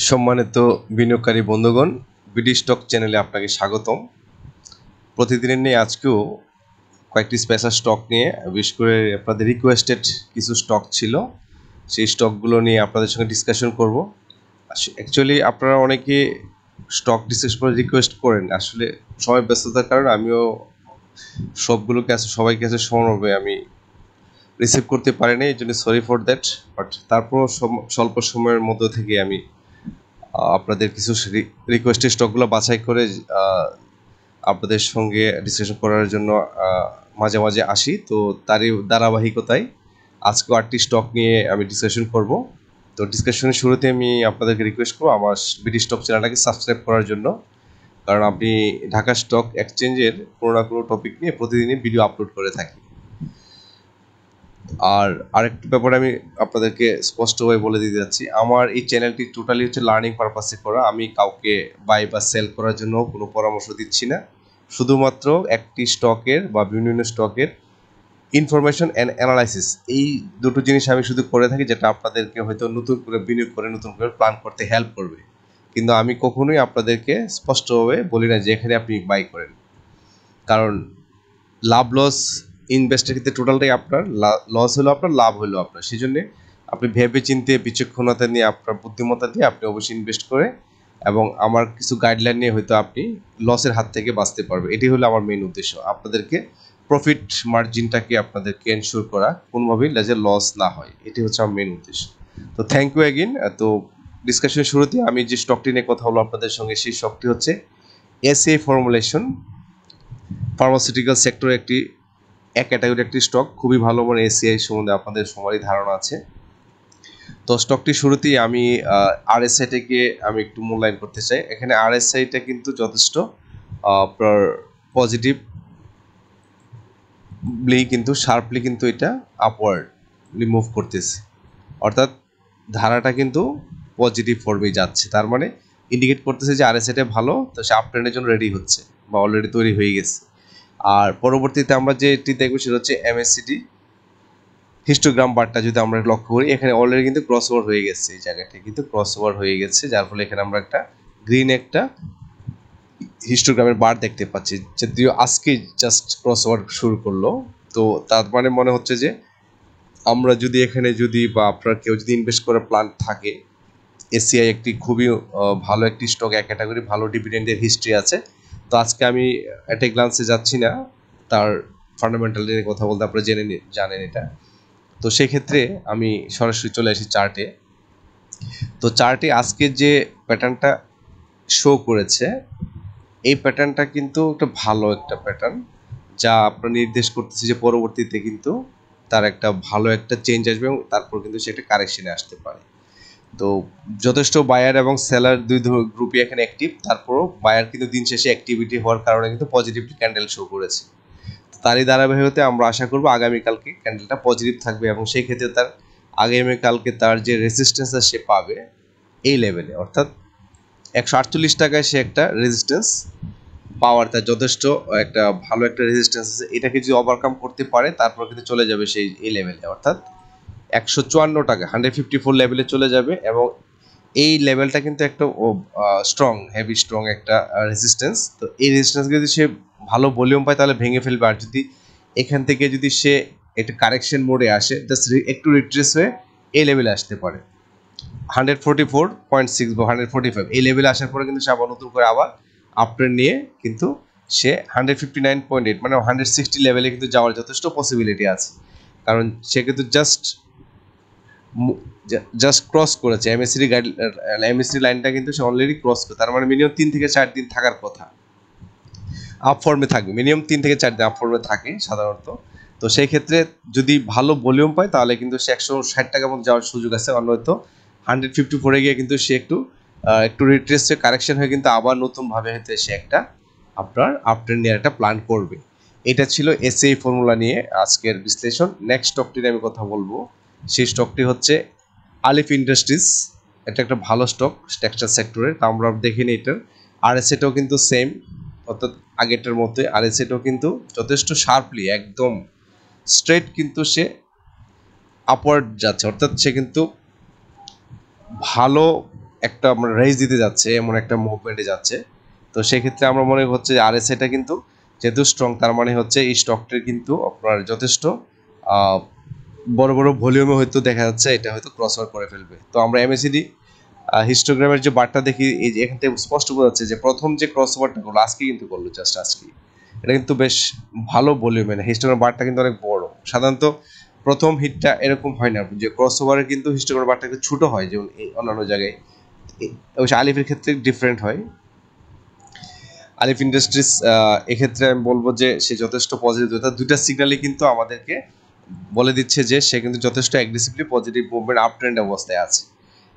সম্মানিত বিনিয়োগকারী বন্ধুগণ, বিডি স্টক চ্যানেলে আপনাকে স্বাগতম। প্রতিদিনের নিয়ে আজকেও কয়েকটি স্পেশাল স্টক নিয়ে, বিশেষ করে আপনাদের রিকোয়েস্টেড কিছু স্টক ছিল, সেই স্টকগুলো নিয়ে আপনাদের সঙ্গে ডিসকাশন করব। অ্যাকচুয়ালি আপনারা অনেকে স্টক ডিসকাশন করে রিকোয়েস্ট করেন, আসলে সময় ব্যস্ততার কারণে আমিও সবগুলোকে সবাইকে সমানভাবে আমি রিসিভ করতে পারিনি, এই জন্য সরি ফর দ্যাট। বাট তারপরও স্বল্প সময়ের মধ্যে থেকে আমি আপনাদের কিছু রিকোয়েস্টেড স্টকগুলো বাছাই করে আপনাদের সঙ্গে ডিসকাশন করার জন্য মাঝে মাঝে আসি। তো তারই ধারাবাহিকতায় আজকেও 8টি স্টক নিয়ে আমি ডিসকাশন করব। তো ডিসকাশনের শুরুতে আমি আপনাদেরকে রিকোয়েস্ট করবো আমার বিডি স্টক চ্যানেলটাকে সাবস্ক্রাইব করার জন্য, কারণ আপনি ঢাকা স্টক এক্সচেঞ্জের কোনো না কোনো টপিক নিয়ে প্রতিদিনই ভিডিও আপলোড করে থাকি। আর আরেকটা ব্যাপারে আমি আপনাদেরকে স্পষ্টভাবে বলে দিতে যাচ্ছি, আমার এই চ্যানেলটি টোটালি হচ্ছে লার্নিং পারপাসে করা। আমি কাউকে বাই বা সেল করার জন্য কোনো পরামর্শ দিচ্ছি না, শুধুমাত্র একটি স্টকের বা বিভিন্ন স্টকের ইনফরমেশন অ্যান্ড অ্যানালাইসিস, এই দুটো জিনিস আমি শুধু করে থাকি, যেটা আপনাদেরকে হয়তো নতুন করে বিনিয়োগ করে নতুন করে প্ল্যান করতে হেল্প করবে। কিন্তু আমি কখনোই আপনাদেরকে স্পষ্টভাবে বলি না যে এখানে আপনি বাই করেন, কারণ লাভ লস ইনভেস্টের ক্ষেত্রে টোটালটাই আপনার, লস হলো আপনার, লাভ হলো আপনার। সেই জন্যে আপনি ভেবে চিন্তে বিচক্ষণতা নিয়ে আপনার বুদ্ধিমত্তা দিয়ে আপনি অবশ্যই ইনভেস্ট করে, এবং আমার কিছু গাইডলাইন নিয়ে হয়তো আপনি লসের হাত থেকে বাঁচতে পারবে। এটি হলো আমার মেইন উদ্দেশ্য, আপনাদেরকে প্রফিট মার্জিনটাকে আপনাদেরকে এনশিওর করা, কোনোভাবেই যাতে লস না হয়, এটি হচ্ছে আমার মেইন উদ্দেশ্য। তো থ্যাংক ইউ অ্যাগেন। তো ডিসকাশনের শুরুতে আমি যে স্টকটি নিয়ে কথা হলো আপনাদের সঙ্গে, সেই স্টকটি হচ্ছে এসএ ফর্মুলেশন, ফার্মাসিউটিক্যাল সেক্টরে একটি ক্যাটাগরি একটি স্টক, খুবই ভালো মানে এসিআই সম্বন্ধে আপনাদের সবারই ধারণা আছে। তো স্টকটি শুরুতেই আমি আরএসআইটাকে আমি একটু মূল্যায়ন করতে চাই। এখানে আরএসআইটা কিন্তু যথেষ্ট আপনার পজিটিভলি কিন্তু শার্পলি কিন্তু এটা আপওয়ার্ডলি মুভ করতেছে, অর্থাৎ ধারাটা কিন্তু পজিটিভ ফর্মেই যাচ্ছে। তার মানে ইন্ডিকেট করতেছে যে আরএসআইটা ভালো, তো সে আপট্রেন্ডের জন্য রেডি হচ্ছে বা অলরেডি তৈরি হয়ে গেছে। আর পরবর্তীতে আমরা যেটি দেখবো সেটা হচ্ছে এমএসসিডি হিস্টোগ্রাম বারটা যদি আমরা লক্ষ্য করি, এখানে অলরেডি কিন্তু ক্রস ওভার হয়ে গেছে, এই জায়গাটা কিন্তু ক্রস ওভার হয়ে গেছে, যার ফলে এখানে আমরা একটা গ্রিন একটা হিস্টোগ্রামের বার দেখতে পাচ্ছি, যদিও আজকে জাস্ট ক্রস ওভার শুরু করলো। তো তার মানে মনে হচ্ছে যে আমরা যদি এখানে যদি বা আপনার কেউ যদি ইনভেস্ট করার প্ল্যান থাকে, এসিআই একটি খুবই ভালো একটি স্টক, এক ক্যাটাগরি, ভালো ডিভিডেন্ডের হিস্ট্রি আছে। তো আজকে আমি এট এ গ্লান্সে যাচ্ছি না তার ফান্ডামেন্টাল নিয়ে কথা বলতে, আপনারা জানেন এটা। তো সেক্ষেত্রে আমি সরাসরি চলে আসি চার্টে। তো চার্টে আজকে যে প্যাটার্নটা শো করেছে, এই প্যাটার্নটা কিন্তু একটা ভালো একটা প্যাটার্ন, যা আপনার নির্দেশ করতেছে যে পরবর্তীতে কিন্তু তার একটা ভালো একটা চেঞ্জ আসবে এবং তারপর কিন্তু সে একটা কারেকশনে আসতে পারে। তো যথেষ্ট বায়ার এবং সেলার দুই গ্রুপই এখানে অ্যাক্টিভ, তারপরও বায়ার কিন্তু দিন শেষে অ্যাক্টিভিটি হওয়ার কারণে কিন্তু পজিটিভ ক্যান্ডেল শো করেছে। তারই ধারাবাহিকতায় আমরা আশা করব আগামীকালকে ক্যান্ডেলটা পজিটিভ থাকবে, এবং সেই ক্ষেত্রে তার আগামীকালকে তার যে রেজিস্ট্যান্স সে পাবে এই লেভেলে, অর্থাৎ 148 টাকায় সে একটা রেজিস্ট্যান্স পাওয়ার, তার যথেষ্ট একটা ভালো একটা রেজিস্ট্যান্স আছে। এটাকে যদি ওভারকাম করতে পারে তারপর কিন্তু চলে যাবে সেই এই লেভেলে, অর্থাৎ 154 টাকা 154 লেভেলে চলে যাবে, এবং এই লেভেলটা কিন্তু একটা স্ট্রং, হেভি স্ট্রং একটা রেজিস্ট্যান্স। তো এই রেজিস্ট্যান্সকে যদি সে ভালো ভলিউম পায় তাহলে ভেঙে ফেলবে, আর যদি এখান থেকে যদি সে একটা কারেকশন মোডে আসে, জাস্ট একটু রিট্রেস হয়ে এই লেভেলে আসতে পারে 144.6 বা 145, এই লেভেলে আসার পরে কিন্তু সে আবার নতুন করে আবার আপট্রেন্ড নিয়ে কিন্তু সে 159.8 মানে 160 লেভেলে কিন্তু যাওয়ার যথেষ্ট পসিবিলিটি আছে, কারণ সে কিন্তু জাস্ট ক্রস করেছে এমএসসিডি লাইনটা কিন্তু সে অলরেডি ক্রস করে, তার মানে মিনিমাম 3 থেকে 4 দিন থাকার কথা, আপ ফর্মে থাকবে, মিনিমাম 3 থেকে 4 দিন আপ ফর্মে থাকে সাধারণত। তো সেই ক্ষেত্রে যদি ভালো ভলিউম পায় তাহলে কিন্তু সে 160 টাকার মতো যাওয়ার সুযোগ আছে, অন্যত 154 গিয়ে কিন্তু সে একটু রিট্রেস হয়ে কারেকশন হয়ে কিন্তু আবার নতুনভাবে হয়তো সে একটা আপনার আপট্রেন্ড নিয়ে একটা প্ল্যান করবে। এটা ছিল এসএই ফর্মুলা নিয়ে আজকের বিশ্লেষণ। নেক্সট স্টকটি নিয়ে আমি কথা বলবো, সেই স্টকটি হচ্ছে আলিফ ইন্ডাস্ট্রিজ। এটা একটা ভালো স্টক টেক্সটাইল সেক্টরের, তা আমরা দেখে নিই এটার আরএসএটাও কিন্তু সেম, অর্থাৎ আগেরটার মধ্যে আরএসএটাও কিন্তু যথেষ্ট শার্পলি একদম স্ট্রেট কিন্তু সে আপওয়ার্ড যাচ্ছে, অর্থাৎ সে কিন্তু ভালো একটা আমরা রেস দিতে যাচ্ছে, এমন একটা মুভমেন্টে যাচ্ছে। তো সেক্ষেত্রে আমরা মনে হচ্ছে যে আরএসআইটা কিন্তু যেহেতু স্ট্রং, তার মানে হচ্ছে এই স্টকটির কিন্তু আপনার যথেষ্ট বড় বড় ভলিউমে হয়তো দেখা যাচ্ছে এটা হয়তো ক্রস ওভার করে ফেলবে। তো আমরা এমএসিডি হিস্টোগ্রামের যে বারটা দেখি, এই যে এখান থেকে স্পষ্ট বোঝা যাচ্ছে যে প্রথম যে ক্রস ওভারটা করলো আজকে কিন্তু করলো, জাস্ট আজকে, এটা কিন্তু বেশ ভালো ভলিউমে, হিস্টোগ্রাম বারটা কিন্তু অনেক বড়। সাধারণত প্রথম হিটটা এরকম হয় না, যে ক্রস ওভারে কিন্তু হিস্টোগ্রাম বারটা একটু ছোটো হয়, যেমন এই অন্যান্য জায়গায়। অবশ্য আলিফের ক্ষেত্রে ডিফারেন্ট হয়। আলিফ ইন্ডাস্ট্রিজ এক্ষেত্রে আমি বলবো যে সে যথেষ্ট পজিটিভ, অর্থাৎ দুইটা সিগন্যালই কিন্তু আমাদেরকে বলে দিচ্ছে যে সে কিন্তু যথেষ্ট aggressively positive movement up trend অবস্থায় আছে।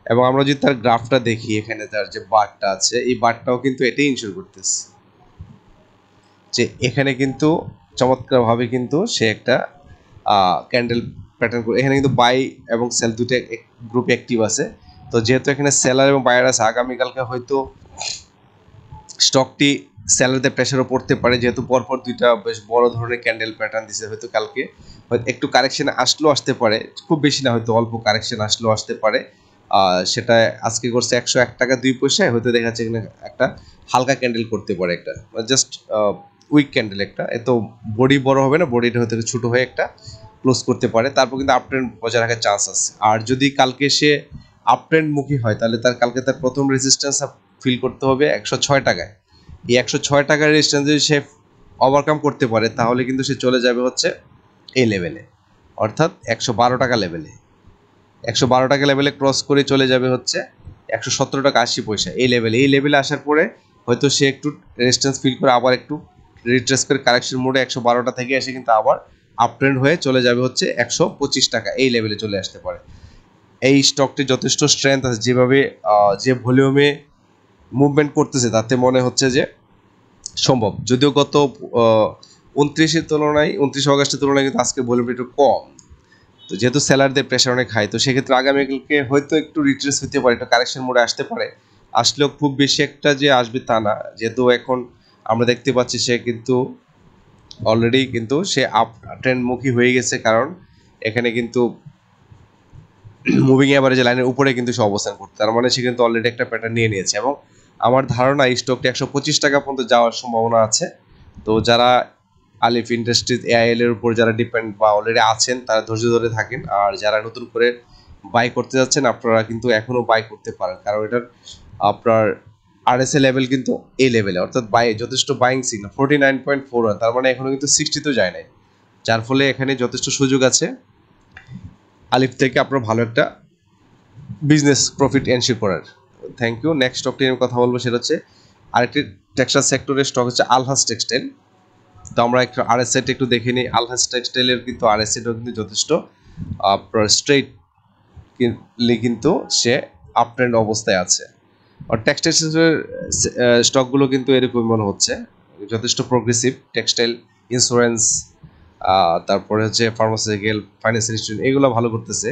এবং আমরা যদি তার গ্রাফটা দেখি, এখানে তার যে বারটা আছে, এই বারটাও কিন্তু এটাই ইনশিওর করতেছে যে এখানে কিন্তু চমৎকারভাবে কিন্তু সে একটা ক্যান্ডেল প্যাটার্ন করে, এখানে কিন্তু বাই এবং সেল দুটো গ্রুপ অ্যাক্টিভ আছে। তো যেহেতু এখানে সেলার এবং বায়ার আছে, আগামীকালকে হয়তো স্টকটি সেলারদের প্রেশারও পড়তে পারে, যেহেতু পরপর দুইটা বেশ বড় ধরনের ক্যান্ডেল প্যাটার্ন দিছে। হয়তো কালকে হয়তো একটু কারেকশন আসলেও আসতে পারে, খুব বেশি না, হয়তো অল্প কারেকশন আসলেও আসতে পারে। সেটা আজকে করছে 101 টাকা 2 পয়সায়, হয়তো দেখা যাচ্ছে এখানে একটা হালকা ক্যান্ডেল করতে পারে, একটা জাস্ট উইক ক্যান্ডেল, একটা এত বডি বড় হবে না, বডিটা হয়তো ছোটো হয়ে একটা ক্লোজ করতে পারে। তারপর কিন্তু আপ ট্রেন্ড বজায় রাখার চান্স আছে। আর যদি কালকে সে আপ ট্রেন্ড মুখী হয়, তাহলে কালকে তার প্রথম রেজিস্ট্যান্স ফিল করতে হবে 106 টাকায়। এই 106 টাকার রেজিস্ট্যান্স যদি সে ওভারকাম করতে পারে, তাহলে কিন্তু সে চলে যাবে হচ্ছে এই লেভেলে, অর্থাৎ 112 টাকা লেভেলে। 112 টাকা লেভেলে ক্রস করে চলে যাবে হচ্ছে 117 টাকা 80 পয়সা এই লেভেলে। এই লেভেলে আসার পরে হয়তো সে একটু রেজিস্ট্যান্স ফিল করে আবার একটু রিট্রেস করে কারেকশন মোডে 112টা থেকে এসে কিন্তু আবার আপ ট্রেন্ড হয়ে চলে যাবে হচ্ছে 125 টাকা এই লেভেলে চলে আসতে পারে। এই স্টকটি যথেষ্ট স্ট্রেংথ আছে, যেভাবে যে ভলিউমে মুভমেন্ট করতেছে তাতে মনে হচ্ছে যে সম্ভব। যদিও গত 29 আগস্টের তুলনায় কিন্তু আজকে ভলিউমটা একটু কম। তো যেহেতু সেলারদের প্রেশার অনেক হাই, তো সেক্ষেত্রে আগামীকালকে হয়তো একটু রিট্রেস হতে পারে, একটু কারেকশন মোডে আসতে পারে। আসলেও খুব বেশি একটা যে আসবে তা না, যেহেতু এখন আমরা দেখতে পাচ্ছি সে কিন্তু অলরেডি কিন্তু সে আপ ট্রেন্ডমুখী হয়ে গেছে, কারণ এখানে কিন্তু মুভিং অ্যাভারেজ লাইনের উপরে কিন্তু সে অবস্থান করতে, তার মানে সে কিন্তু অলরেডি একটা প্যাটার্ন নিয়ে নিয়েছে। এবং আমার ধারণা এই স্টকটি 125 টাকা পর্যন্ত যাওয়ার সম্ভাবনা আছে। তো যারা আলিফ ইন্ডাস্ট্রিজ এআইএল এর উপর যারা ডিপেন্ড বা অলরেডি আছেন, তারা ধৈর্য ধরে থাকেন। আর যারা নতুন করে বাই করতে যাচ্ছেন, আপনারা কিন্তু এখনও বাই করতে পারেন, কারণ এটার আপনার আরএসএ লেভেল কিন্তু এই লেভেলে, অর্থাৎ বাই যথেষ্ট বাইং সিগন্যাল 49.41, তার মানে এখনও কিন্তু 60 তো যায় নাই, যার ফলে এখানে যথেষ্ট সুযোগ আছে আলিফ থেকে আপনার ভালো একটা বিজনেস প্রফিট এনশিওর করার। Thank you. নেক্সট স্টকটি নিয়ে কথা বলবো, সেটা হচ্ছে আরেকটি টেক্সটাইল সেক্টরের স্টক হচ্ছে আলহাজ টেক্সটাইল। তো আমরা একটু আরএসআইটা একটু দেখে নিই। আলহাজ টেক্সটাইলের কিন্তু আরএসআইটাও কিন্তু যথেষ্ট আপনার স্ট্রেইটলি কিন্তু সে আপ ট্রেন্ড অবস্থায় আছে। আর টেক্সটাইল সেক্টরের স্টকগুলো কিন্তু এরকম মনে হচ্ছে, যথেষ্ট প্রোগ্রেসিভ। টেক্সটাইল, ইন্স্যুরেন্স, তারপরে হচ্ছে ফার্মাসিউটিক্যাল, ফাইন্যান্সিয়াল ইনস্টিটিউট, এগুলো ভালো করতেছে।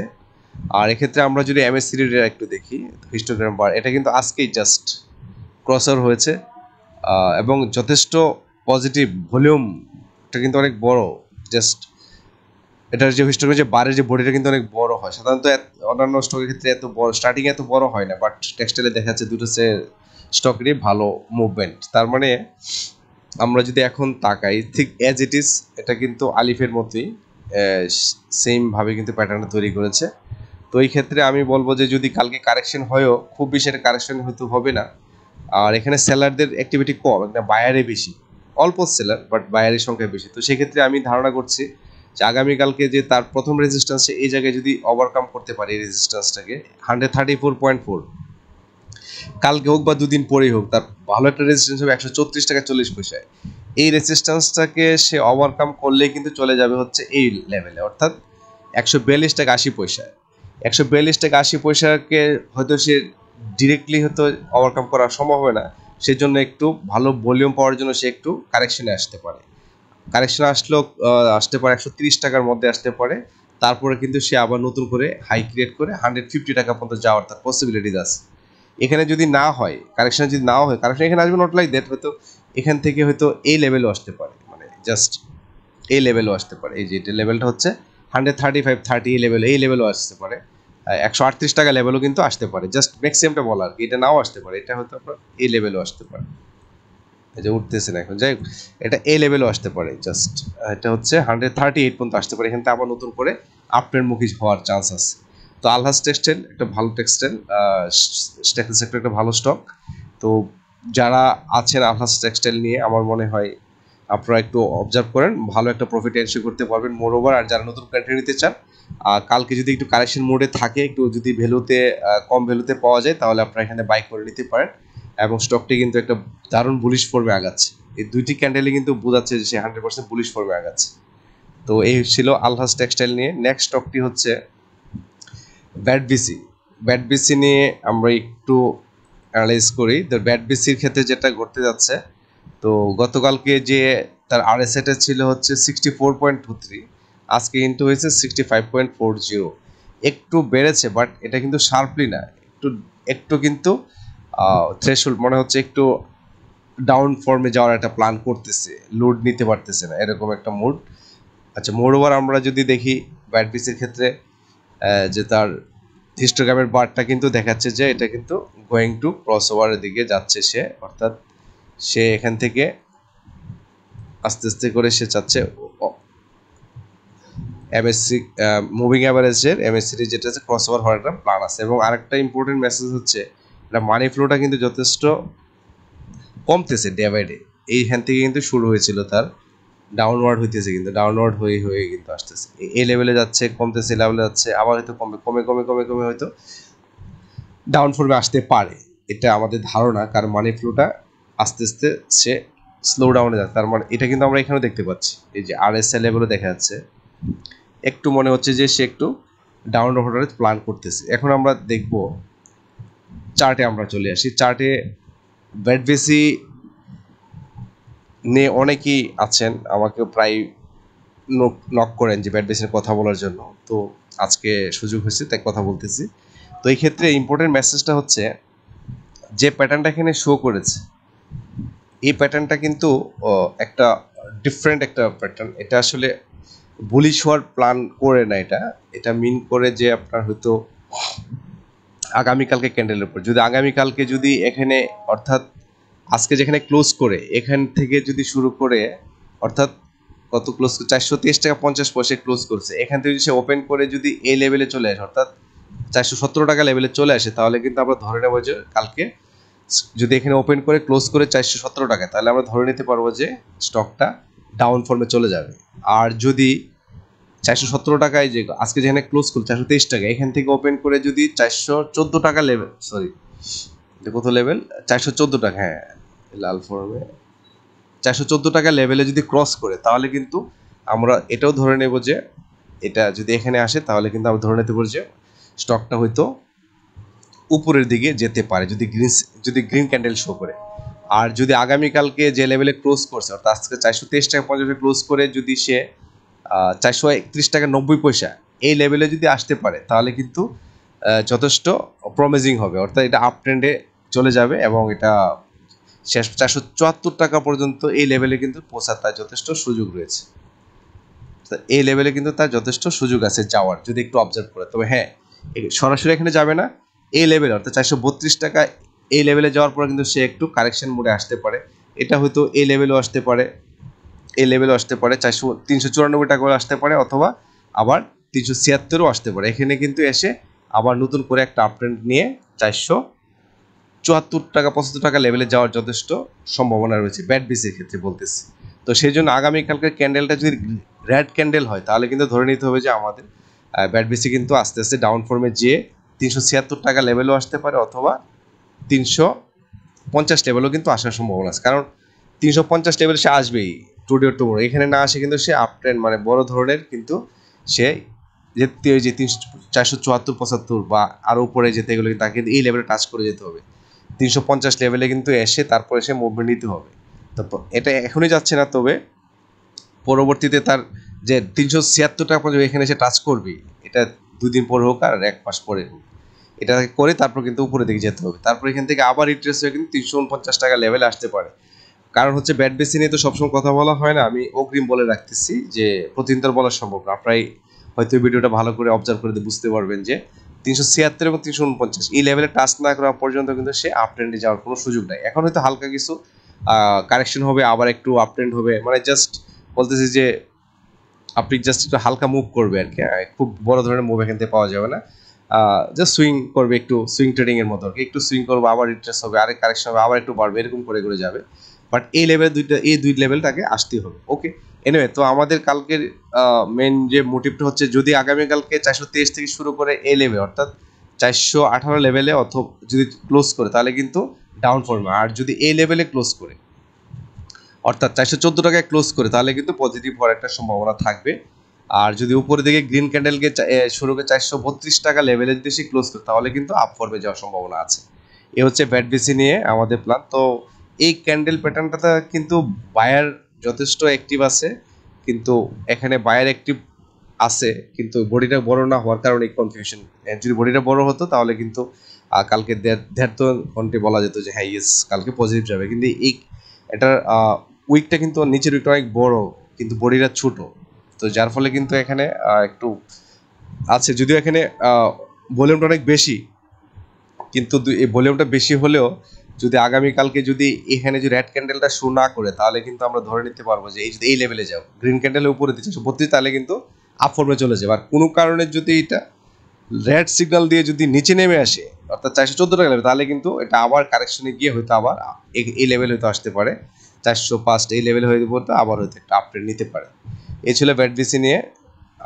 আর এক্ষেত্রে আমরা যদি এমএসসিডির একটু দেখি, হিস্টোগ্রাম বার, এটা কিন্তু আজকেই জাস্ট ক্রসার হয়েছে এবং যথেষ্ট পজিটিভ ভলিউমটা কিন্তু অনেক বড়। জাস্ট এটার যে হিস্টোগ্রাম যে বারের যে বডিটা কিন্তু অনেক বড় হয়, সাধারণত অন্যান্য স্টকের ক্ষেত্রে এত বড় স্টার্টিং এত বড় হয় না, বাট টেক্সটাইলে দেখা যাচ্ছে দুটো স্টকেরই ভালো মুভমেন্ট। তার মানে আমরা যদি এখন তাকাই, ঠিক অ্যাজ ইট ইজ, এটা কিন্তু আলিফের মতোই সেমভাবে কিন্তু প্যাটার্নটা তৈরি করেছে। তো এই ক্ষেত্রে আমি বলবো যে যদি কালকে কারেকশন হয়ও, খুব বেশি একটা কারেকশন হয়তো হবে না। আর এখানে সেলারদের অ্যাক্টিভিটি কম, একটা বায়ারে বেশি, অল্প সেলার বাট বায়ারের সংখ্যা বেশি। তো সেক্ষেত্রে আমি ধারণা করছি যে আগামীকালকে যে তার প্রথম রেজিস্ট্যান্স, এই জায়গায় যদি ওভারকাম করতে পারে এই রেজিস্ট্যান্সটাকে 134.4, কালকে হোক বা দুদিন পরেই হোক, তার ভালো একটা রেজিস্ট্যান্স হবে 134 টাকা 40 পয়সায়। এই রেজিস্ট্যান্সটাকে সে ওভারকাম করলেই কিন্তু চলে যাবে হচ্ছে এই লেভেলে, অর্থাৎ 142 টাকা 80 পয়সায়। 142 টাকা 80 পয়সাকে হয়তো সে ডিরেক্টলি হয়তো ওভারকাম করা সম্ভব হবে না, সেজন্য একটু ভালো ভলিউম পাওয়ার জন্য সে একটু কারেকশনে আসতে পারে। কারেকশন আসলেও আসতে পারে 130 টাকার মধ্যে আসতে পারে। তারপরে কিন্তু সে আবার নতুন করে হাই ক্রিয়েট করে 150 টাকা পর্যন্ত যাওয়ার তার পসিবিলিটিস আছে। এখানে যদি না হয় কারেকশন, যদি নাও হয় কারেকশন, এখানে আসবে নট লাইক দ্যাট, হয়তো এখান থেকে হয়তো এই লেভেলও আসতে পারে, মানে জাস্ট এই লেভেলও আসতে পারে। এই যে এটা লেভেলটা হচ্ছে 135.30, এই লেভেলও আসতে পারে। 138 টাকা লেভেলও কিন্তু আসতে পারে, জাস্ট ম্যাক্সিমামটা বলা আর কি, এটা নাও আসতে পারে, এটা হয়তো আপনার এই লেভেলও আসতে পারে, এই যে উঠতেছে না এখন, যাই হোক এটা এই লেভেলও আসতে পারে, জাস্ট এটা হচ্ছে 138 পর্যন্ত আসতে পারে, এখান থেকে আবার নতুন করে আপট্রেন্ড মুখী হওয়ার চান্স আছে। তো আলহাজ টেক্সটাইল একটা ভালো টেক্সটাইল সেক্টর, একটা ভালো স্টক। তো যারা আছেন আলহাজ টেক্সটাইল নিয়ে, আমার মনে হয় আপনারা একটু অবজার্ভ করেন, ভালো একটা প্রফিট এনশিওর করতে পারবেন। মোরওভার আর যারা নতুন কন্টেন্ট নিতে চান, কালকে যদি একটু কারেকশন মোডে থাকে, একটু যদি ভ্যালুতে কম ভ্যালুতে পাওয়া যায়, তাহলে আপনারা এখানে বাই করে নিতে পারেন, এবং স্টকটি কিন্তু একটা দারুণ বুলিশ ফর্মে আগাচ্ছে। এই দুইটি ক্যান্ডেলে কিন্তু বোঝাচ্ছে যে সে 100% বুলিশ ফর্মে আগাচ্ছে। তো এই ছিল আলহাজ টেক্সটাইল নিয়ে। নেক্সট স্টকটি হচ্ছে ব্যাটবিসি। ব্যাটবিসি নিয়ে আমরা একটু অ্যানালাইজ করি। তো ব্যাটবিসির ক্ষেত্রে যেটা ঘটতে যাচ্ছে, তো গতকালকে যে তার আরএসএটা ছিল হচ্ছে 64.23, আজকে কিন্তু হয়েছে 65.40, একটু বেড়েছে, বাট এটা কিন্তু শার্পলি না, একটু একটু কিন্তু থ্রেশহোল্ড মনে হচ্ছে, একটু ডাউন ফর্মে যাওয়ার একটা প্ল্যান করতেছে, লোড নিতে পারতেছে না, এরকম একটা মুড। আচ্ছা, মোরওভার আমরা যদি দেখি ব্যাটবিসির ক্ষেত্রে, যে তার হিস্টোগ্রামের বারটা কিন্তু দেখাচ্ছে যে এটা কিন্তু গোয়িং টু ক্রস ওভারের দিকে যাচ্ছে সে, অর্থাৎ সে এখান থেকে আস্তে আস্তে করে সে চাচ্ছে এমএসসি মুভিং অ্যাভারেজের এমএসসি যেটা হচ্ছে ক্রস ওভার হওয়ার একটা প্ল্যান আছে। এবং আরেকটা ইম্পর্টেন্ট মেসেজ হচ্ছে, এটা মানি ফ্লোটা কিন্তু যথেষ্ট কমতেছে ডে বাই ডে, এইখান থেকে কিন্তু শুরু হয়েছিল তার ডাউনওয়ার্ড হইতেছে, কিন্তু ডাউনওয়ার্ড হয়ে হয়ে কিন্তু আসতেছে, এই লেভেলে যাচ্ছে, কমতেছে, এই লেভেলে যাচ্ছে, আবার হয়তো কমে কমে কমে কমে কমে হয়তো ডাউন ফর্মে আসতে পারে, এটা আমাদের ধারণা, কারণ মানি ফ্লোটা আস্তে আস্তে সে স্লো ডাউনে যাচ্ছে। তার মানে এটা কিন্তু আমরা এখানেও দেখতে পাচ্ছি, এই যে আরএসএল লেভেলও দেখা যাচ্ছে, একটু মনে হচ্ছে যে সে একটু ডাউন অর্ডারে প্ল্যান করতেছে। এখন আমরা দেখব চার্টে, আমরা চলে আসি চার্টে। ব্যাটবিসি নিয়ে অনেকেই আছেন, আমাকে প্রায় নক করেন যে ব্যাটবিসির কথা বলার জন্য, তো আজকে সুযোগ হয়েছে তাই কথা বলতেছি। তো এই ক্ষেত্রে ইম্পর্টেন্ট মেসেজটা হচ্ছে, যে প্যাটার্নটা এখানে শো করেছে, এই প্যাটার্নটা কিন্তু একটা ডিফারেন্ট একটা প্যাটার্ন, এটা আসলে বুলিশ হওয়ার প্ল্যান করে না, এটা এটা মিন করে যে আপনার হয়তো আগামীকালকে ক্যান্ডেলের উপর, যদি আগামীকালকে যদি এখানে, অর্থাৎ আজকে যেখানে ক্লোজ করে এখান থেকে যদি শুরু করে, অর্থাৎ কত ক্লোজ, 423 টাকা 50 পয়সা ক্লোজ করছে, এখান থেকে যদি সে ওপেন করে যদি এই লেভেলে চলে আসে, অর্থাৎ 417 টাকা লেভেলে চলে আসে, তাহলে কিন্তু আমরা ধরে নেব যে কালকে যদি এখানে ওপেন করে ক্লোজ করে 417 টাকায়, তাহলে আমরা ধরে নিতে পারবো যে স্টকটা ডাউন ফর্মে চলে যাবে। আর যদি 417 টাকায়, যে আজকে যেখানে ক্লোজ করল 423 টাকা, এখান থেকে ওপেন করে যদি 414 টাকা লেভেল, সরি কত লেভেল, 414 টাকা, হ্যাঁ লাল ফর্মে 414 টাকা লেভেলে যদি ক্রস করে, তাহলে কিন্তু আমরা এটাও ধরে নেব যে এটা যদি এখানে আসে, তাহলে কিন্তু আমরা ধরে নিতে পারি যে স্টকটা হয়তো উপরের দিকে যেতে পারে, যদি গ্রিন ক্যান্ডেল শো করে। আর যদি আগামীকালকে যে লেভেলে ক্লোজ করছে, অর্থাৎ আজকে 423 টাকা 50 ক্লোজ করে যদি সে 431 টাকা 90 পয়সা এই লেভেলে যদি আসতে পারে, তাহলে কিন্তু যথেষ্ট প্রমিজিং হবে, অর্থাৎ এটা আপ ট্রেন্ডে চলে যাবে, এবং এটা শেষ 474 টাকা পর্যন্ত এই লেভেলে কিন্তু পৌঁছার তার যথেষ্ট সুযোগ রয়েছে। এই লেভেলে কিন্তু তার যথেষ্ট সুযোগ আছে যাওয়ার, যদি একটু অবজার্ভ করে। তবে হ্যাঁ, সরাসরি এখানে যাবে না, এই লেভেলে অর্থাৎ 432 টাকা এই লেভেলে যাওয়ার পর কিন্তু সে একটু কারেকশন মোডে আসতে পারে, এটা হয়তো এই লেভেলেও আসতে পারে, এই লেভেলও আসতে পারে, 394 টাকাও আসতে পারে, অথবা আবার 376ও আসতে পারে। এখানে কিন্তু এসে আবার নতুন করে একটা আপট্রেন্ড নিয়ে 474 টাকা 75 টাকা লেভেলে যাওয়ার যথেষ্ট সম্ভাবনা রয়েছে ব্যাটবিসির ক্ষেত্রে বলতেছি। তো সেই জন্য আগামীকালকের ক্যান্ডেলটা যদি রেড ক্যান্ডেল হয়, তাহলে কিন্তু ধরে নিতে হবে যে আমাদের ব্যাটবিসি কিন্তু আস্তে আস্তে ডাউন ফর্মে যেয়ে 376 টাকা লেভেলও আসতে পারে, অথবা 350 লেভেলও কিন্তু আসার সম্ভাবনা আছে, কারণ 350 লেভেল সে আসবেই টুডে অর টুমরো। এখানে না আসে কিন্তু সে আপ ট্রেন্ড মানে বড় ধরনের কিন্তু সে যেতে ওই যে 474 75 বা আরও উপরে যেতে গেলে তাকে কিন্তু এই লেভেলে টাচ করে যেতে হবে, 350 লেভেলে কিন্তু এসে তারপরে সে মুভমেন্ট নিতে হবে। তো এটা এখনই যাচ্ছে না, তবে পরবর্তীতে তার যে 376 টাকা পর্যন্ত এখানে সে টাচ করবে, এটা 2 দিন পরে হোক আর 1 মাস পরে হোক, এটা করে তারপর কিন্তু উপরের দিকে যেতে হবে, তারপর এখান থেকে আবার রিট্রেস হয়ে কিন্তু 349 টাকা লেভেলে আসতে পারে। কারণ হচ্ছে ব্যাটবিসি নিয়ে তো সবসময় কথা বলা হয় না, আমি অগ্রিম বলে রাখতেছি যে প্রতিদিন তো বলা সম্ভব না। আপনারাই হয়তো ভিডিওটা ভালো করে অবজার্ভ করে বুঝতে পারবেন যে 376 এবং 349 এই লেভেলে টাচ না করা পর্যন্ত কিন্তু সে আপ ট্রেন্ডে যাওয়ার কোনো সুযোগ নাই। এখন হয়তো হালকা কিছু কারেকশন হবে, আবার একটু আপ ট্রেন্ড হবে, মানে জাস্ট বলতেছি যে আপনি জাস্ট একটু হালকা মুভ করবে আর কি, খুব বড় ধরনের মুভ এখান থেকে পাওয়া যাবে না, জাস্ট সুইং করবে, একটু সুইং ট্রেডিং এর মতো আর কি, একটু সুইং করবে, আবার রিট্রেস হবে, আরেক কারেকশন হবে, আবার একটু বাড়বে, এরকম করে করে যাবে। বাট এই লেভেল এই দুই লেভেলটাকে আসতেই হবে। ওকে, এনিওয়ে, তো আমাদের কালকের মেন যে মোটিভটা হচ্ছে, যদি আগামীকালকে 423 থেকে শুরু করে এই লেভেল অর্থাৎ 418 লেভেলে অথবা যদি ক্লোজ করে তাহলে কিন্তু ডাউন ফর্মে, আর যদি এই লেভেলে ক্লোজ করে অর্থাৎ 414 টাকায় ক্লোজ করে তাহলে কিন্তু পজিটিভ হওয়ার একটা সম্ভাবনা থাকবে। আর যদি উপরের দিকে গ্রিন ক্যান্ডেলকে শুরু করে 432 টাকা লেভেলে যদি সে ক্লোজ করে তাহলে কিন্তু আপ ফর্মে যাওয়ার সম্ভাবনা আছে। এ হচ্ছে ব্যাটবিসি নিয়ে আমাদের প্ল্যান। তো এই ক্যান্ডেল প্যাটার্নটাতে কিন্তু বায়ার যথেষ্ট অ্যাক্টিভ আছে, কিন্তু এখানে বায়ার অ্যাক্টিভ আছে কিন্তু বডিটা বড় না হওয়ার কারণে কনফিউশন। যদি বডিটা বড় হতো তাহলে কিন্তু কালকে দেড় তো ঘন্টে বলা যেত যে হ্যাঁ ইয়েস কালকে পজিটিভ যাবে, কিন্তু এই এটার উইকটা কিন্তু নিচের উইকটা অনেক বড় কিন্তু বডিটা ছোট, তো যার ফলে কিন্তু এখানে একটু আছে, যদিও এখানে ভলিউমটা অনেক বেশি, কিন্তু এই ভলিউমটা বেশি হলেও যদি আগামীকালকে যদি এখানে যদি রেড ক্যান্ডেলটা শো না করে তাহলে কিন্তু আমরা ধরে নিতে পারবো যে এই যদি এই লেভেলে যাও, গ্রিন ক্যান্ডেলের উপরে দিচ্ছে 132, তাহলে কিন্তু আপ ফর্মে চলে যাবে। আর কোনো কারণে যদি এটা রেড সিগন্যাল দিয়ে যদি নিচে নেমে আসে অর্থাৎ 414 টাকা লেভেল, তাহলে কিন্তু এটা আবার কারেকশনে গিয়ে হয়তো আবার এই লেভেল হয়তো আসতে পারে, 405 এই লেভেল হয়ে পড়তে আবার হয়তো একটা আপট্রেন্ড নিতে পারে। এই ছিল ব্যাটবিসি নিয়ে।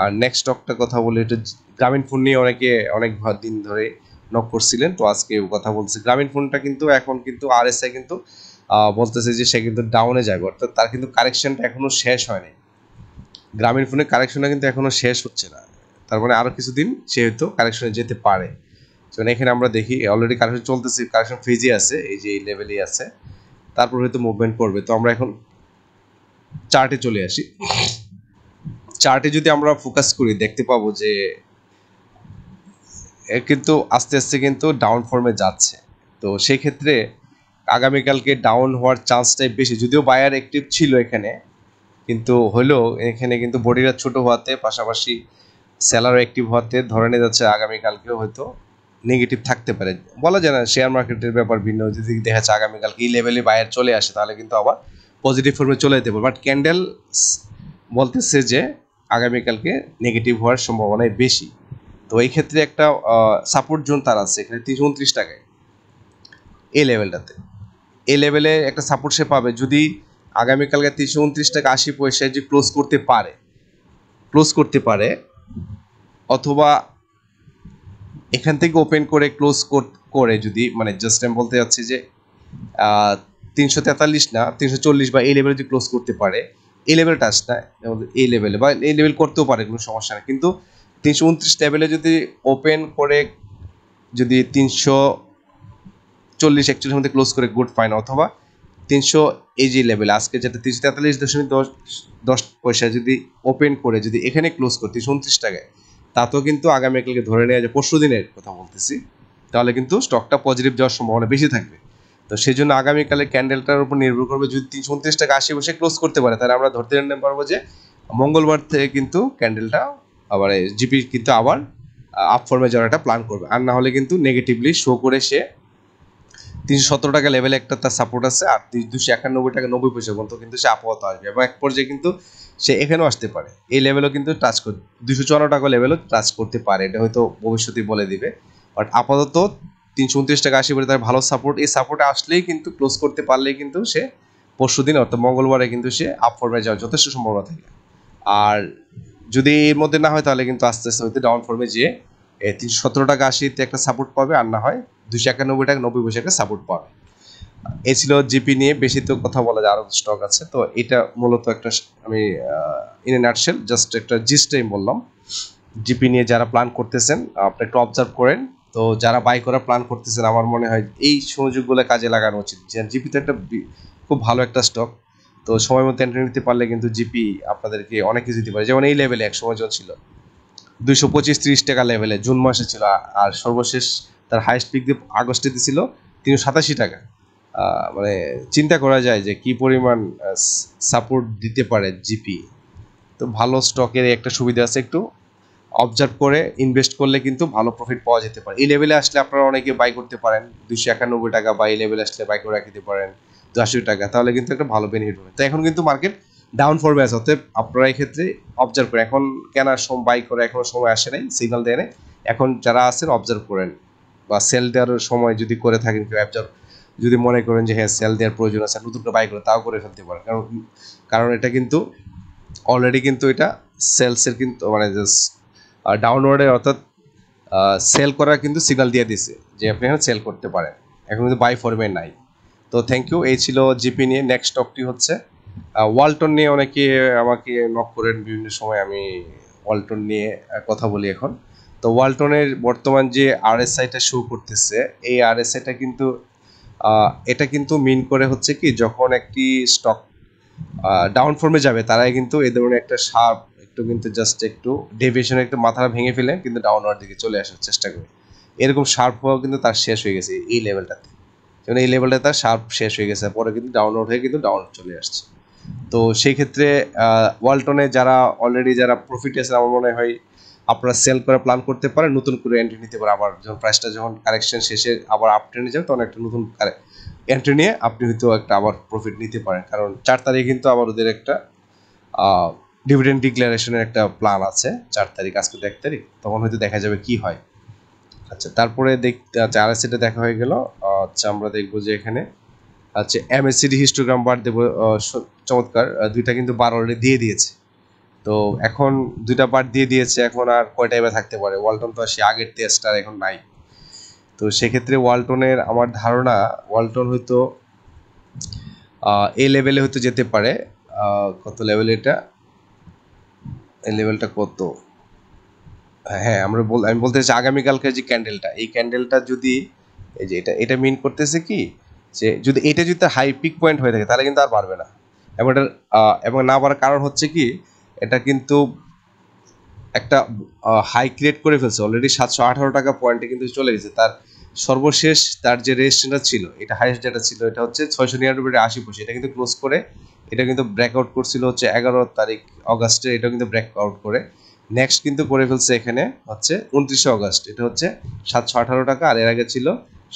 আর নেক্সট স্টকটা কথা বলি, এটা গ্রামীণ ফোন নিয়ে অনেকে অনেক দিন ধরে নক করছিলেন, তো আজকে কথা বলছি। গ্রামীণ ফোনটা কিন্তু এখন কিন্তু আরএসআই কিন্তু বলতেছে যে সে কিন্তু ডাউনে যাবে, অর্থাৎ তার কিন্তু কারেকশনটা এখনো শেষ হয়নি। গ্রামীণ ফোনের কারেকশনটা কিন্তু এখনো শেষ হচ্ছে না, তার মানে আরো কিছুদিন সে হয়তো কারেকশনে যেতে পারে। তো এখানে আমরা দেখি অলরেডি কারেকশন চলতেছে, কারেকশন ফেজে আছে, এই যে এই লেভেলেই আছে, তারপর হয়তো মুভমেন্ট করবে। তো আমরা এখন চার্টে চলে আসি। চার্টে যদি আমরা ফোকাস করি দেখতে পাবো যে কিন্তু আস্তে আস্তে কিন্তু ডাউন ফর্মে যাচ্ছে। তো সেই ক্ষেত্রে আগামীকালকে ডাউন হওয়ার চান্সটাই বেশি, যদিও বায়ার অ্যাক্টিভ ছিল এখানে, কিন্তু হলেও এখানে কিন্তু বডিটা ছোট হওয়াতে পাশাপাশি সেলার অ্যাক্টিভ হওয়াতে ধরে নিয়ে যাচ্ছে আগামীকালকেও হয়তো নেগেটিভ থাকতে পারে, বলা যায় না, শেয়ার মার্কেটের ব্যাপার ভিন্ন। যদি দেখা যাচ্ছে আগামীকালকে এই লেভেলে বায়ার চলে আসে তাহলে কিন্তু আবার পজিটিভ ফর্মে চলে যেতে পারে, বাট ক্যান্ডেল বলতেছে যে আগামীকালকে নেগেটিভ হওয়ার সম্ভাবনাই বেশি। তো এই ক্ষেত্রে একটা সাপোর্ট জোন তার আছে এখানে 329 টাকায়, এই লেভেলটাতে, এই লেভেলে একটা সাপোর্ট সে পাবে যদি আগামীকালকে 329 টাকা 80 পয়সায় যে ক্লোজ করতে পারে অথবা এখান থেকে ওপেন করে ক্লোজ করে যদি, মানে জাস্ট আমি বলতে যাচ্ছি যে 343 না 340 বা এই লেভেলে যদি ক্লোজ করতে পারে, এই লেভেল টাচ না, এই লেভেলে বা এই লেভেল করতেও পারে, কোনো সমস্যা নেই, কিন্তু 329 লেভেলে যদি ওপেন করে যদি 340-41 মধ্যে ক্লোজ করে গুড ফাইন, অথবা 300 এই যে লেভেল আজকে যেটা 343.10 যদি ওপেন করে যদি এখানে ক্লোজ করে 329 টাকায়, তাতেও কিন্তু আগামীকালকে ধরে নেওয়া যায়, পরশু দিনের কথা বলতেছি, তাহলে কিন্তু স্টকটা পজিটিভ যাওয়ার সম্ভাবনা বেশি থাকবে। তো সেই জন্য আগামীকালে ক্যান্ডেলটার উপর নির্ভর করবে, যদি 329 টাকা 80 বসে ক্লোজ করতে পারে তাহলে আমরা ধরতে নিতে পারবো যে মঙ্গলবার থেকে কিন্তু ক্যান্ডেলটা আবার জিপি কিন্তু আবার আপ ফর্মে যাওয়ার একটা প্ল্যান করবে, আর না হলে কিন্তু নেগেটিভলি শো করে সে 317 টাকা লেভেলে একটা তার সাপোর্ট আছে, আর 291 টাকা 90 পয়সা পর্যন্ত কিন্তু সে আপাতত আসবে, এবং এক পর্যায়ে কিন্তু সে এখানেও আসতে পারে, এই লেভেলও কিন্তু টাচ করতে 254 টাকা লেভেলও টাচ করতে পারে, এটা হয়তো ভবিষ্যতে বলে দিবে। বাট আপাতত 329 টাকা 80 বলে তার ভালো সাপোর্ট, এই সাপোর্টে আসলেই কিন্তু ক্লোজ করতে পারলেই কিন্তু সে পরশু দিন অর্থাৎ মঙ্গলবারে কিন্তু সে আপ ফর্মে যাওয়ার যথেষ্ট সম্ভাবনা থাকে। আর যদি এর মধ্যে না হয় তাহলে কিন্তু আস্তে আস্তে হয়তো ডাউন ফর্মে যেয়ে 317 টাকা 80-তে একটা সাপোর্ট পাবে, আর না হয় 291 টাকা 90 পয়সা একটা সাপোর্ট পাবে। এই ছিল জিপি নিয়ে, বেশি তো কথা বলা যায়, আরও স্টক আছে, তো এটা মূলত একটা আমি ইন এ নাটশেল জাস্ট একটা জিস্টটাই বললাম। জিপি নিয়ে যারা প্ল্যান করতেছেন আপনি একটু অবজার্ভ করেন, তো যারা বাই করার প্ল্যান করতেছেন আমার মনে হয় এই সুযোগগুলো কাজে লাগানো উচিত, যে জিপি তো একটা খুব ভালো একটা স্টক, তো সময় মতো এন্ট্রি নিতে পারলে কিন্তু জিপি আপনাদেরকে অনেক কিছু দিতে পারে, যেমন এই লেভেলে এক সময় ছিল 225-30 টাকা লেভেলে জুন মাসে ছিল, আর সর্বশেষ তার হাইস্ট পিক দিয়ে আগস্টে দিছিল 387 টাকা। মানে চিন্তা করা যায় যে কি পরিমাণ সাপোর্ট দিতে পারে জিপি। তো ভালো স্টকের একটা সুবিধা আছে, একটু অবজার্ভ করে ইনভেস্ট করলে কিন্তু ভালো প্রফিট পাওয়া যেতে পারে। এই লেভেলে আসলে আপনারা অনেকে বাই করতে পারেন 291 টাকা, বা এই লেভেলে আসলে বাই করে রাখতে পারেন 280 টাকা, তাহলে কিন্তু একটা ভালো বেনিফিট হবে। তো এখন কিন্তু মার্কেট ডাউন ফর্মে আছে, অতএব আপনারা এই ক্ষেত্রে অবজার্ভ করেন। এখন কেনার সময় বাই করে এখনো সময় আসে নাই, সিগন্যাল দেয় নাই। এখন যারা আছেন অবজার্ভ করেন, বা সেল দেওয়ার সময় যদি করে থাকেন কেউ অবজার্ভ, যদি মনে করেন যে হ্যাঁ সেল দেওয়ার প্রয়োজন আছে নতুন করে বাই করে, তাও করে ফেলতে পারেন। কারণ এটা কিন্তু অলরেডি কিন্তু এটা সেলসের কিন্তু মানে ডাউনওয়ার্ডে, অর্থাৎ সেল করার কিন্তু সিগন্যাল দিয়ে দিছে যে আপনি এখানে সেল করতে পারেন, এখন কিন্তু বাই ফর্মে নাই। তো থ্যাংক ইউ, এই ছিল জিপি নিয়ে। নেক্সট স্টকটি হচ্ছে ওয়ালটন নিয়ে। অনেকে আমাকে নক করেন বিভিন্ন সময়, আমি ওয়ালটন নিয়ে কথা বলি এখন। তো ওয়ালটনের বর্তমান যে আরএসআইটা শো করতেছে, এই আরএসআইটা কিন্তু এটা কিন্তু মিন করে হচ্ছে কি, যখন একটি স্টক ডাউন ফর্মে যাবে তারাই কিন্তু এই ধরনের একটা শার্প একটু কিন্তু জাস্ট একটু ডেভিয়েশনে একটু মাথাটা ভেঙে ফেলে কিন্তু ডাউনওয়ার্ড দিকে চলে আসার চেষ্টা করে। এরকম শার্প হওয়া কিন্তু তার শেষ হয়ে গেছে এই লেভেলটাতে, যেমন এই লেভেলটা তার শার্প শেষ হয়ে গেছে, পরে কিন্তু ডাউনলোড হয়ে কিন্তু ডাউন চলে আসছে। তো সেই ক্ষেত্রে ওয়ালটনে যারা অলরেডি যারা প্রফিট আছে, আমার মনে হয় আপনারা সেল করে প্ল্যান করতে পারেন, নতুন করে এন্ট্রি নিতে পারেন। আবার যখন প্রাইসটা যখন কারেকশন শেষে আবার আপ ট্রেন্ডে যাবে, তখন একটা নতুন এন্ট্রি নিয়ে আপনি হয়তো একটা আবার প্রফিট নিতে পারেন। কারণ 4 তারিখে কিন্তু আবার ওদের একটা ডিভিডেন্ড ডিক্লারেশনের একটা প্ল্যান আছে 4 তারিখ, আজকে তো 1 তারিখ, তখন হয়তো দেখা যাবে কি হয়। আচ্ছা, তারপরে দেখতে আরএসআইটা দেখা হয়ে গেল। আচ্ছা, আমরা দেখবো যে এখানে আচ্ছা এমএসসিডি হিস্টোগ্রাম বার দেবো। চমৎকার, দুইটা কিন্তু বার অলরেডি দিয়ে দিয়েছে। তো এখন দুইটা বার দিয়ে দিয়েছে, এখন আর কয়টা এবার থাকতে পারে? ওয়ালটন তো সে আগের টেস্ট আর এখন নাই। তো সেক্ষেত্রে ওয়ালটনের আমার ধারণা ওয়ালটন হয়তো এই লেভেলে হয়তো যেতে পারে। কত লেভেল এটা? এই লেভেলটা কত? হ্যাঁ, আমি বলতে চাই আগামীকালকে যে ক্যান্ডেলটা, এই ক্যান্ডেলটা যদি এই যে এটা মিন করতেছে কি, যে যদি এটা যদি হাই পিক পয়েন্ট হয়ে থাকে তাহলে কিন্তু আর বাড়বে না। এবং এটা এবং না বাড়ার কারণ হচ্ছে কি, এটা কিন্তু একটা হাই ক্রিয়েট করে ফেলছে অলরেডি। 718 টাকা পয়েন্টে কিন্তু চলে গেছে। তার সর্বশেষ তার যে রেজিস্ট্রেশনটা ছিল, এটা হাইয়েস্ট যেটা ছিল, এটা হচ্ছে 699.80 এটা কিন্তু ক্লোজ করে, এটা কিন্তু ব্রেকআউট করছিল হচ্ছে 11 তারিখ অগাস্টে, এটাও কিন্তু ব্রেকআউট করে নেক্সট কিন্তু করে ফেলছে এখানে হচ্ছে 29 আগস্ট। এটা হচ্ছে 718 টাকা, আর এর আগে ছিল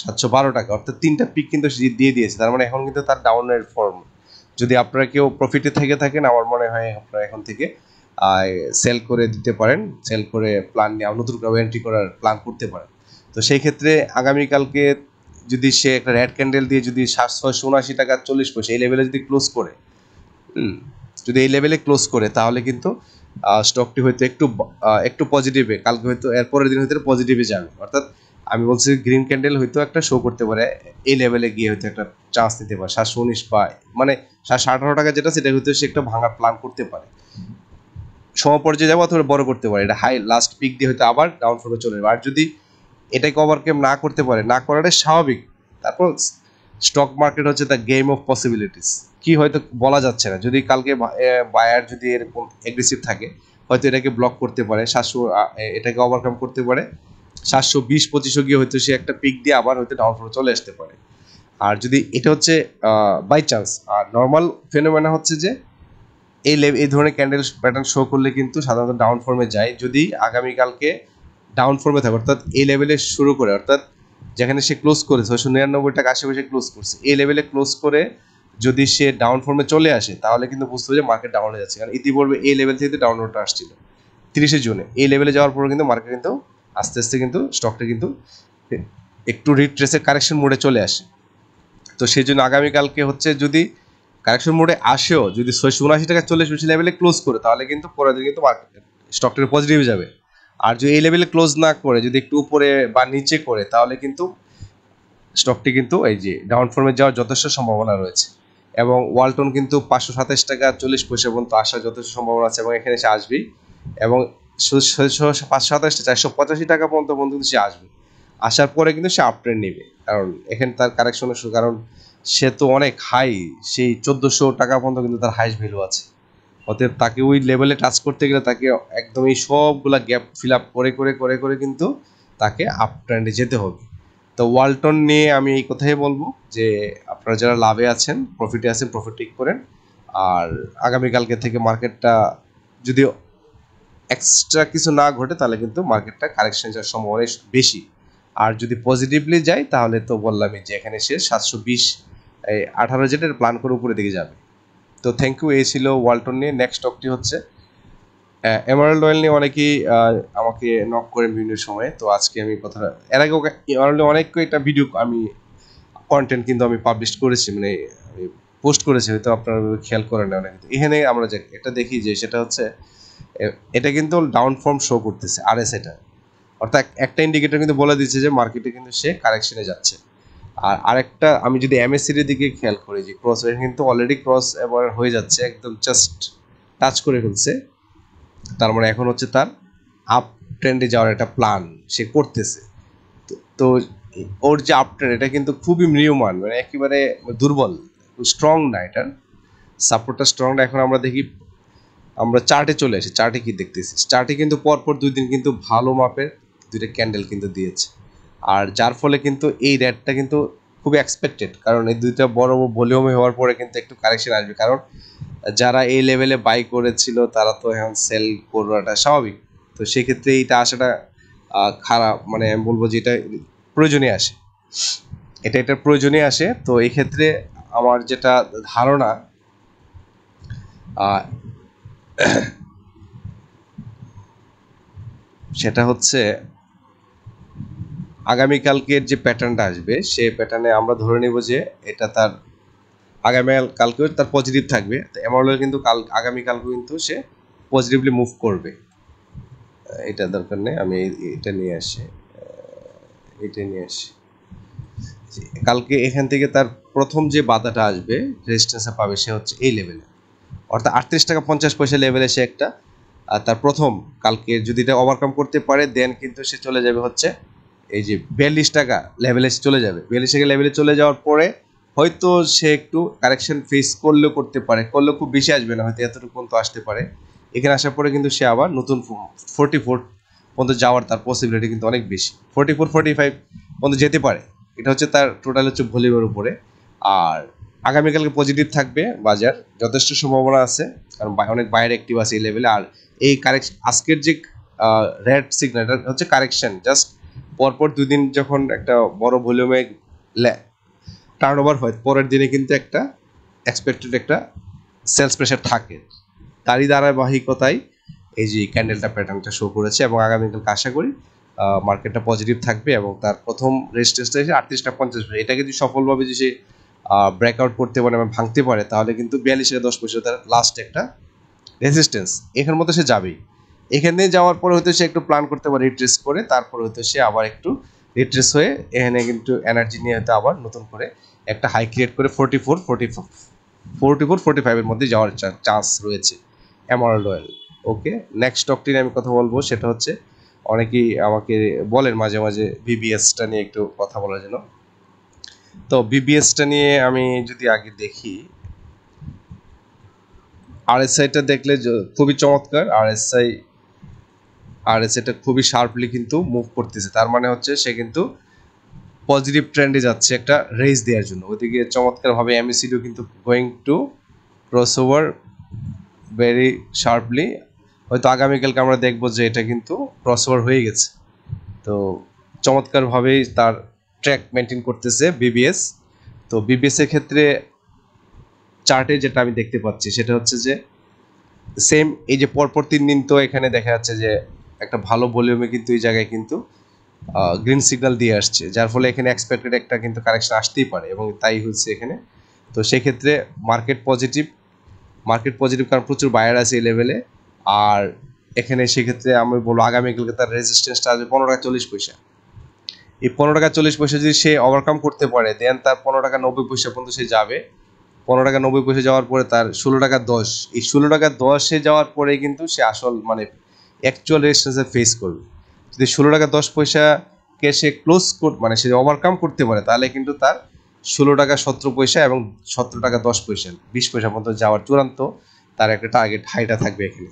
712 টাকা, অর্থাৎ তিনটা পিক কিন্তু দিয়ে দিয়েছে। তার মানে এখন কিন্তু তার ডাউনের ফর্ম। যদি আপনারা কেউ প্রফিটে থেকে থাকেন, আমার মনে হয় আপনারা এখন থেকে সেল করে দিতে পারেন, সেল করে প্ল্যান নিয়ে নতুন করে এন্ট্রি করার প্ল্যান করতে পারেন। তো সেই ক্ষেত্রে আগামীকালকে যদি সে একটা রেড ক্যান্ডেল দিয়ে যদি 679 টাকা 40 পয়সা এই লেভেলে যদি ক্লোজ করে, যদি এই লেভেলে ক্লোজ করে, তাহলে কিন্তু স্টকটি হয়তো একটু পজিটিভে, কালকে হয়তো এরপরের দিন হয়তো পজিটিভে যাবে। অর্থাৎ আমি বলছি গ্রিন ক্যান্ডেল হয়তো একটা শো করতে পারে, এই লেভেলে গিয়ে হয়তো একটা চান্স নিতে পারে 719 বা মানে 718 টাকা যেটা, সেটা হয়তো সে একটা ভাঙার প্ল্যান করতে পারে। সমপর্যায়ে যাবো অথবা বড় করতে পারে, এটা হাই লাস্ট পিক দিয়ে হয়তো আবার ডাউন ফ্লোরে চলে যাবে। আর যদি এটাকে ওভারকেম না করতে পারে, না করাটাই স্বাভাবিক। তারপর স্টক মার্কেট হচ্ছে দ্য গেম অফ পসিবিলিটিস, কি হয়তো বলা যাচ্ছে না। যদি কালকে বায়ার যদি এরকম এগ্রেসিভ থাকে, হয়তো এটাকে ব্লক করতে পারে, 700 এটাকে ওভারকাম করতে পারে, 720-2500 গিয়ে হয়তো সে একটা পিক দিয়ে আবার হয়তো ডাউন ফ্লোরে চলে আসতে পারে। আর যদি এটা হচ্ছে বাই চান্স, আর নর্মাল ফেনোমেনা হচ্ছে যে এই ধরনের ক্যান্ডেল প্যাটার্ন শো করলে কিন্তু সাধারণত ডাউন ফর্মে যায়। যদি আগামীকালকে ডাউন ফর্মে থাকে, অর্থাৎ এই লেভেলে শুরু করে, অর্থাৎ যেখানে সে ক্লোজ করেছে 699 টাকা আশেপাশে ক্লোজ করছে, এই লেভেলে ক্লোজ করে যদি সে ডাউন ফর্মে চলে আসে, তাহলে কিন্তু বুঝতে হবে যে মার্কেট ডাউন হয়ে যাচ্ছে। কারণ ইতিপূর্বে এই লেভেল থেকে ডাউনলোডটা আসছিল 30শে জুনে, এই লেভেলে যাওয়ার পরে কিন্তু মার্কেট কিন্তু আস্তে আস্তে কিন্তু স্টকটা কিন্তু একটু রিট্রেসের কারেকশন মোডে চলে আসে। তো সেই জন্য আগামীকালকে হচ্ছে যদি কারেকশন মোডে আসেও, যদি 679 টাকা 40 পয়সা লেভেলে ক্লোজ করে, তাহলে কিন্তু পরের দিন কিন্তু মার্কেট স্টকটা পজিটিভে যাবে। আর যদি এই লেভেলে ক্লোজ না করে যদি একটু উপরে বা নিচে করে, তাহলে কিন্তু স্টকটি কিন্তু এই যে ডাউন ফর্মে যাওয়ার যথেষ্ট সম্ভাবনা রয়েছে। এবং ওয়ালটন কিন্তু 527 টাকা 40 পয়সা পর্যন্ত আসার যথেষ্ট সম্ভাবনা আছে, এবং এখানে সে আসবেই। এবং 527 485 টাকা পর্যন্ত কিন্তু সে আসবে, আসার পরে কিন্তু সে আপ ট্রেন্ড নেবে। কারণ এখানে তার কারেকশনের কারণ সে তো অনেক হাই, সেই 1400 টাকা পর্যন্ত কিন্তু তার হাইস্ট ভ্যালু আছে। অতএব তাকে ওই লেভেলে টাচ করতে গেলে তাকে একদম এই সবগুলা গ্যাপ ফিল আপ করে করে করে করে কিন্তু তাকে আপ ট্রেন্ডে যেতে হবে। তো ওয়ালটন নিয়ে আমি এই কথাই বলবো যে আপনারা যারা লাভে আছেন, প্রফিটে আছেন, প্রফিট টেক করেন। আর আগামীকালকে থেকে মার্কেটটা যদি এক্সট্রা কিছু না ঘটে তাহলে কিন্তু মার্কেটটা কারেকশন যাওয়ার সম্ভাবনা বেশি। আর যদি পজিটিভলি যায় তাহলে তো বললামই যে এখানে সে 720 18 যেটার প্ল্যান করে উপরের দিকে যাবে। তো থ্যাংক ইউ, এই ছিল ওয়ালটন নিয়ে। নেক্সট স্টকটি হচ্ছে এমারাল্ড অয়েল নিয়ে অনেকেই আমাকে নক করেন বিভিন্ন সময়ে। তো আজকে আমি কথাটা এর আগে এমারাল্ড অনেক একটা ভিডিও আমি কন্টেন্ট কিন্তু আমি পাবলিশ করেছি, মানে পোস্ট করেছি, হয়তো আপনারা খেয়াল করেন না অনেক। এখানে আমরা যে এটা দেখি যে সেটা হচ্ছে এটা কিন্তু ডাউন ফর্ম শো করতেছে আরএসআইটা, অর্থাৎ একটা ইন্ডিকেটর কিন্তু বলে দিচ্ছে যে মার্কেটে কিন্তু সে কারেকশনে যাচ্ছে। আর আরেকটা আমি যদি এমএসসির দিকে খেয়াল করি যে ক্রস কিন্তু অলরেডি ক্রস এবার হয়ে যাচ্ছে, একদম জাস্ট টাচ করে ফেলছে। তার মানে এখন হচ্ছে তার আপ ট্রেন্ডে যাওয়ার একটা প্ল্যান সে করতেছে। তো ওর যে আপ ট্রেন্ড এটা কিন্তু খুবই ম্রিয়মান, মানে একেবারে দুর্বল, স্ট্রং না, এটার সাপোর্টটা স্ট্রং না। এখন আমরা দেখি, আমরা চার্টে চলে আসি। চার্টে কি দেখতেছি, চার্টে কিন্তু পরপর 2 দিন কিন্তু ভালো মাপের 2টা ক্যান্ডেল কিন্তু দিয়েছে। আর যার ফলে কিন্তু এই রেটটা কিন্তু খুবই এক্সপেক্টেড, কারণ এই 2টা বড় ভলিউমে হওয়ার পরে কিন্তু একটু কারেকশন আসবে। কারণ যারা এই লেভেলে বাই করেছিল তারা তো এখন সেল করাটা স্বাভাবিক। তো সেক্ষেত্রে এইটা আসাটা খারাপ, মানে আমি বলবো যে এটা প্রয়োজনে আসে, এটা প্রয়োজনে আসে। তো এই ক্ষেত্রে আমার যেটা ধারণা, সেটা হচ্ছে আগামীকালকের যে প্যাটার্নটা আসবে সে প্যাটার্নে আমরা ধরে নেব যে এটা তার আগামীকালকেও তার পজিটিভ থাকবে। তো এমন কিন্তু আগামীকালকেও কিন্তু সে পজিটিভলি মুভ করবে। এটা দরকার নেই, আমি এটা নিয়ে আসি, কালকে এখান থেকে তার প্রথম যে বাধাটা আসবে, রেজিস্ট্যান্সে পাবে, সে হচ্ছে এই লেভেলে, অর্থাৎ 38 টাকা 50 পয়সা লেভেলে সে একটা তার প্রথম, কালকে যদি এটা ওভারকাম করতে পারে দেন কিন্তু সে চলে যাবে হচ্ছে এই যে 42 টাকা লেভেলে চলে যাবে। 42 টাকা লেভেলে চলে যাওয়ার পরে হয়তো সে একটু কারেকশন ফেস করলেও করতে পারে, করলেও খুব বেশি আসবে না, হয়তো এতটুকু পর্যন্ত আসতে পারে। এখানে আসার পরে কিন্তু সে আবার নতুন 44 পর্যন্ত যাওয়ার তার পসিবিলিটি কিন্তু অনেক বেশি, 44 45 পর্যন্ত যেতে পারে। এটা হচ্ছে তার টোটাল হচ্ছে ভলিউমের উপরে। আর আগামীকালকে পজিটিভ থাকবে বাজার, যথেষ্ট সম্ভাবনা আছে, কারণ অনেক বাইরে অ্যাক্টিভ আছে এই লেভেলে। আর এই কারেকশন আজকের যে রেড সিগন্যাল, এটা হচ্ছে কারেকশন, জাস্ট পরপর 2 দিন যখন একটা বড় ভলিউমে টার্ন ওভার হয়, পরের দিনে কিন্তু একটা এক্সপেক্টেড একটা সেলস প্রেশার থাকে। তারই ধারাবাহিকতায় এই যে ক্যান্ডেলটা প্যাটার্নটা শো করেছে, এবং আগামীকালকে আশা করি মার্কেটটা পজিটিভ থাকবে। এবং তার প্রথম রেজিস্ট্যান্সটা এসে 38 টাকা 50 পয়সা, এটাকে যদি সফলভাবে যদি সে ব্রেকআউট করতে পারে এবং ভাঙতে পারে, তাহলে কিন্তু 42 টাকা 10 পয়সা তার লাস্ট একটা রেজিস্ট্যান্স, এখানের মতো সে যাবেই। এখানে যাওয়ার পরে হয়তো সে একটু প্ল্যান করতে পারে রিট্রেস করে, তারপরে হয়তো সে আবার একটু রিট্রেস হয়ে এখানে কিন্তু এনার্জি নিয়ে হয়তো আবার নতুন করে একটা হাই ক্রিয়েট করে 44 45 এর মধ্যে যাওয়ার চান্স রয়েছে এমারাল্ড অয়েল। ওকে, নেক্সট স্টকটি নিয়ে আমি কথা বলবো, সেটা হচ্ছে অনেকেই আমাকে বলেন মাঝে মাঝে বিবিএসটা নিয়ে একটু কথা বলার জন্য। তো বিবিএসটা নিয়ে আমি যদি আগে দেখি, আরএসআইটা দেখলে খুবই চমৎকার। আরএসআইটা খুবই শার্পলি কিন্তু মুভ করতেছে, তার মানে হচ্ছে সে কিন্তু পজিটিভ ট্রেন্ডে যাচ্ছে একটা রেস দেওয়ার জন্য। ওইদিকে চমৎকারভাবে এমএসিডিও কিন্তু going to cross over very sharply. হয়তো আগামীকালকে আমরা দেখবো যে এটা কিন্তু ক্রস ওভার হয়ে গেছে। তো চমৎকারভাবেই তার ট্র্যাক মেনটেন করতেছে বিবিএস। তো বিবিএস এর ক্ষেত্রে চার্টে যেটা আমি দেখতে পাচ্ছি সেটা হচ্ছে যে সেম এই যে পরপর 3 দিন তো এখানে দেখা যাচ্ছে যে একটা ভালো ভলিউমে কিন্তু এই জায়গায় কিন্তু গ্রিন সিগন্যাল দিয়ে আসছে, যার ফলে এখানে এক্সপেক্টেড একটা কিন্তু কারেকশন আসতেই পারে, এবং তাই হচ্ছে এখানে। তো সেক্ষেত্রে মার্কেট পজিটিভ কারণ প্রচুর বায়ার আছে এই লেভেলে। আর এখানে সেক্ষেত্রে আমি বলবো আগামীকালকে তার রেজিস্ট্যান্সটা আসবে 15 টাকা 40 পয়সা। এই 15 টাকা 40 পয়সা যদি সে ওভারকাম করতে পারে দেন তার 15 টাকা 90 পয়সা পর্যন্ত সে যাবে। 15 টাকা 90 পয়সা যাওয়ার পরে তার 16 টাকা 10, এই 16 টাকা 10-এ যাওয়ার পরে কিন্তু সে আসল মানে অ্যাকচুয়াল রেজিস্ট্যান্সে ফেস করবে। যদি 16 টাকা 10 পয়সাকে সে মানে সে ওভারকাম করতে পারে, তাহলে কিন্তু তার 16 টাকা 17 পয়সা এবং 17 টাকা 10 পয়সা 20 পয়সা পর্যন্ত যাওয়ার চূড়ান্ত তার একটা টার্গেট হাইটা থাকবে এখানে।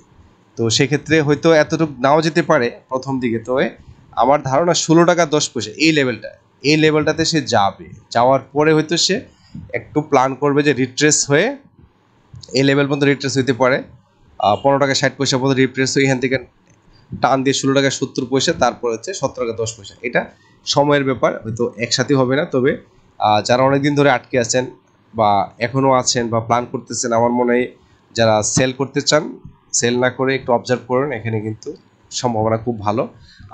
তো সেক্ষেত্রে হয়তো এতটুকু নাও যেতে পারে প্রথম দিকে, তো আমার ধারণা 16 টাকা 10 পয়সা এই লেভেলটাতে সে যাবে। যাওয়ার পরে হয়তো সে একটু প্ল্যান করবে যে রিট্রেস হয়ে এই লেভেল পর্যন্ত রিট্রেস হইতে পারে, 15 টাকা 60 পয়সা পর্যন্ত রিট্রেস হয়ে এখান থেকে টান দিয়ে 16 টাকা 70 পয়সা, তারপর হচ্ছে 17 টাকা 10 পয়সা। এটা সময়ের ব্যাপার, হয়তো একসাথে হবে না। তবে যারা অনেকদিন ধরে আটকে আছেন বা এখনও আছেন বা প্ল্যান করতেছেন, আমার মনে হয় যারা সেল করতে চান, সেল না করে একটু অবজার্ভ করুন, এখানে কিন্তু সম্ভাবনা খুব ভালো।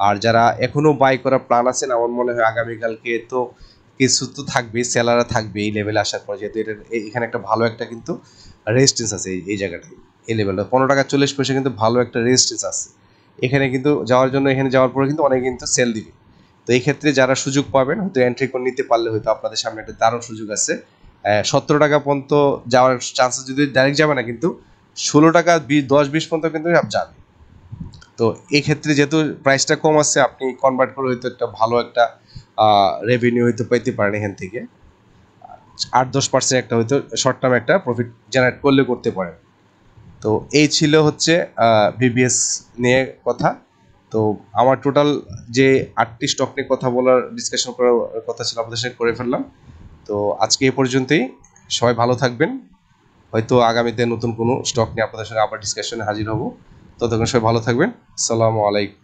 আর যারা এখনও বাই করার প্ল্যান আছেন, আমার মনে হয় আগামীকালকে তো কিছু তো থাকবেই, সেলাররা থাকবে এই লেভেলে আসার পর, যেহেতু এটা এখানে একটা ভালো একটা কিন্তু রেজিস্ট্যান্স আছে এই জায়গাটায়, এই লেভেলটা 15 টাকা 40 পয়সা কিন্তু ভালো একটা রেজিস্ট্যান্স আছে এখানে কিন্তু যাওয়ার জন্য। এখানে যাওয়ার পরে কিন্তু অনেকে কিন্তু সেল দিবে। তো এই ক্ষেত্রে যারা সুযোগ পাবেন, হয়তো এন্ট্রি করে নিতে পারলে হয়তো আপনাদের সামনে একটা দারুণ সুযোগ আছে। 17 টাকা পর্যন্ত যাওয়ার চান্সেস, যদি ডাইরেক্ট যাবে না কিন্তু 16 টাকা 10-20 পর্যন্ত কিন্তু যাবে। তো এই ক্ষেত্রে যেহেতু প্রাইসটা কম আছে, আপনি কনভার্ট করে হয়তো একটা ভালো একটা রেভিনিউ হয়তো পেতে পারেন এখান থেকে। 8-10% একটা হয়তো শর্ট টার্ম একটা প্রফিট জেনারেট করলে করতে পারেন। তো এই ছিল হচ্ছে ভিবিএস নিয়ে কথা। তো আমার টোটাল যে 8টি স্টক নিয়ে কথা বলার, ডিসকাশন করার কথা ছিল, আপনাদের সাথে করে ফেললাম। তো আজকে এই পর্যন্তই। সবাই ভালো থাকবেন। হয়তো আগামীতে নতুন কোনো স্টক নিয়ে আপনাদের সঙ্গে আবার ডিসকাশনে হাজির হব। ততক্ষণ সবাই ভালো থাকবেন। আসসালামু আলাইকুম।